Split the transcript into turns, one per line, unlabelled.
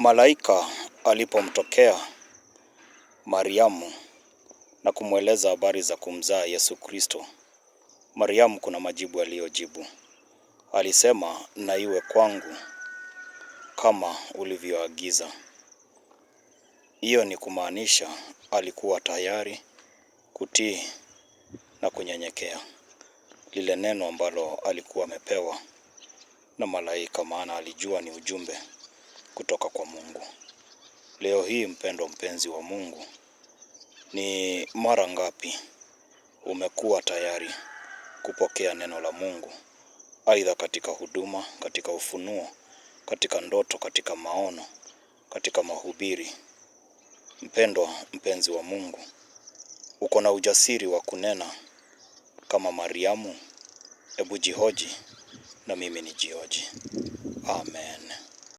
Malaika alipomtokea Mariamu na kumweleza habari za kumzaa Yesu Kristo, Mariamu kuna majibu aliyojibu. Alisema, na iwe kwangu kama ulivyoagiza. Hiyo ni kumaanisha alikuwa tayari kutii na kunyenyekea lile neno ambalo alikuwa amepewa na malaika, maana alijua ni ujumbe kutoka kwa Mungu. Leo hii mpendwa mpenzi wa Mungu, ni mara ngapi umekuwa tayari kupokea neno la Mungu, aidha katika huduma, katika ufunuo, katika ndoto, katika maono, katika mahubiri? Mpendwa mpenzi wa Mungu, uko na ujasiri wa kunena kama Mariamu? Hebu jihoji na mimi nijihoji. Amen.